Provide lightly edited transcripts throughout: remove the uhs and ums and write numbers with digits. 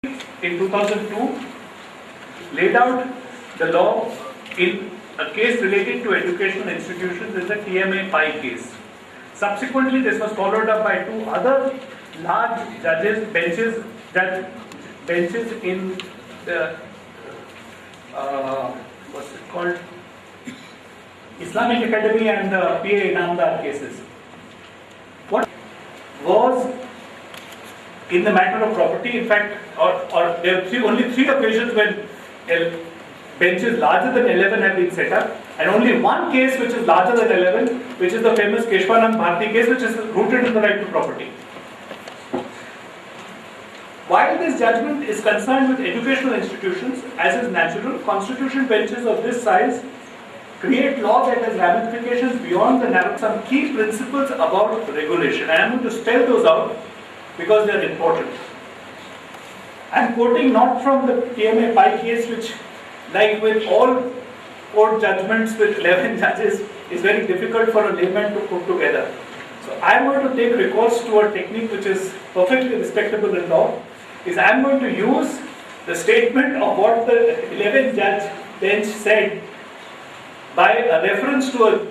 in 2002 laid out the law in a case related to educational institutions in the TMA Pi case. Subsequently, this was followed up by two other large benches in the what's it called, Islamic Academy and the PA Inamdar cases. What was in the matter of property, in fact, or there are only three occasions when benches larger than 11 have been set up, and only one case which is larger than 11, which is the famous Keshwanand Bharti case, which is rooted in the right to property. While this judgment is concerned with educational institutions, as is natural, constitution benches of this size create law that has ramifications beyond the narrow. Some key principles about regulation, and I am going to spell those out because they are important. I am quoting not from the TMA Pi case, which, like with all court judgments with 11 judges, is very difficult for a layman to put together. So I am going to take recourse to a technique which is perfectly respectable in law. I am going to use the statement of what the 11 judge bench said by a reference to a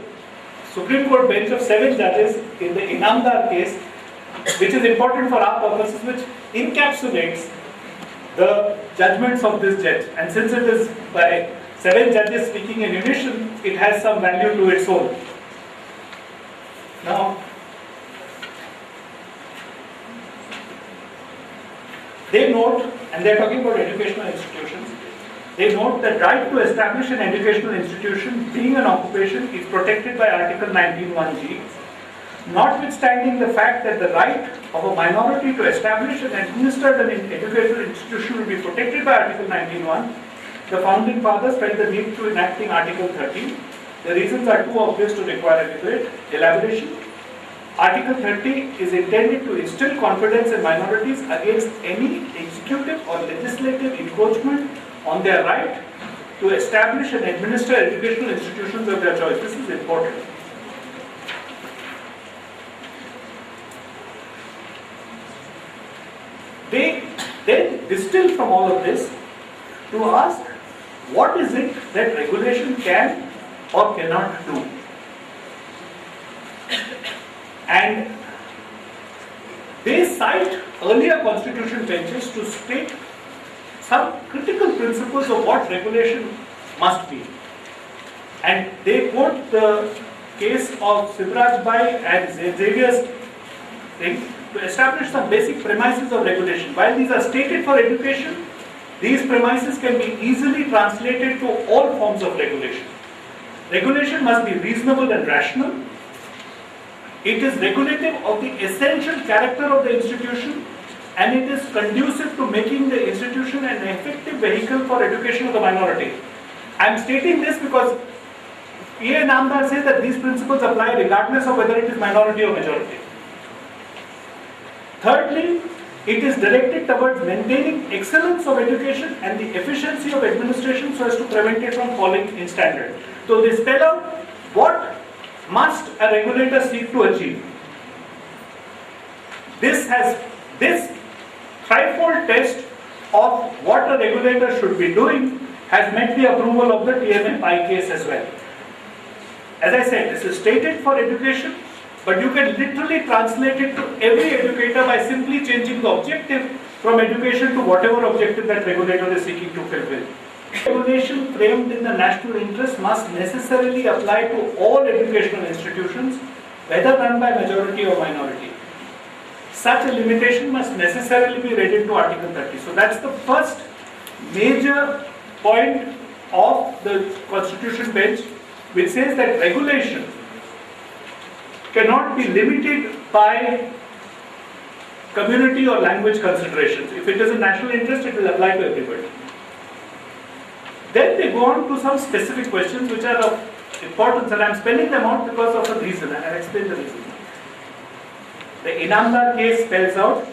Supreme Court bench of 7 judges in the Inamdar case, which is important for our purposes, which encapsulates the judgments of this judge. And since it is by 7 judges speaking in unison, it has some value to its own. Now, they note, and they are talking about educational institutions, they note that right to establish an educational institution being an occupation is protected by Article 19(1)(g). Notwithstanding the fact that the right of a minority to establish and administer an educational institution will be protected by Article 19(1), the founding fathers felt the need to enacting Article 30. The reasons are too obvious to require elaboration. Article 30 is intended to instill confidence in minorities against any executive or legislative encroachment on their right to establish and administer educational institutions of their choice. This is important. They then distill from all of this to ask, what is it that regulation can or cannot do? And they cite earlier constitution benches to state some critical principles of what regulation must be. And they quote the case of Sivraj Bhai and Xavier's thing to establish some basic premises of regulation. While these are stated for education, these premises can be easily translated to all forms of regulation. Regulation must be reasonable and rational. It is regulative of the essential character of the institution, and it is conducive to making the institution an effective vehicle for education of the minority. I am stating this because PA Inamdar says that these principles apply regardless of whether it is minority or majority. Thirdly, it is directed towards maintaining excellence of education and the efficiency of administration so as to prevent it from falling in standard. So they spell out what must a regulator seek to achieve. This threefold test of what a regulator should be doing has met the approval of the TMA Pi case as well. As I said, this is stated for education, but you can literally translate it to every educator by simply changing the objective from education to whatever objective that regulator is seeking to fulfill. Regulation framed in the national interest must necessarily apply to all educational institutions, whether run by majority or minority. Such a limitation must necessarily be read into Article 30. So that's the first major point of the Constitution bench, which says that regulation cannot be limited by community or language considerations. If it is a national interest, it will apply to everybody. Then they go on to some specific questions which are of importance, and I am spelling them out because of a reason, and I will explain the reason. The Inamdar case spells out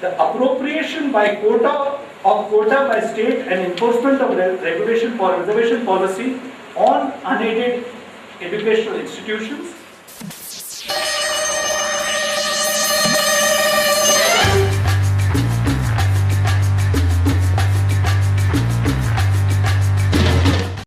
the appropriation by quota by state and enforcement of regulation for reservation policy on unaided educational institutions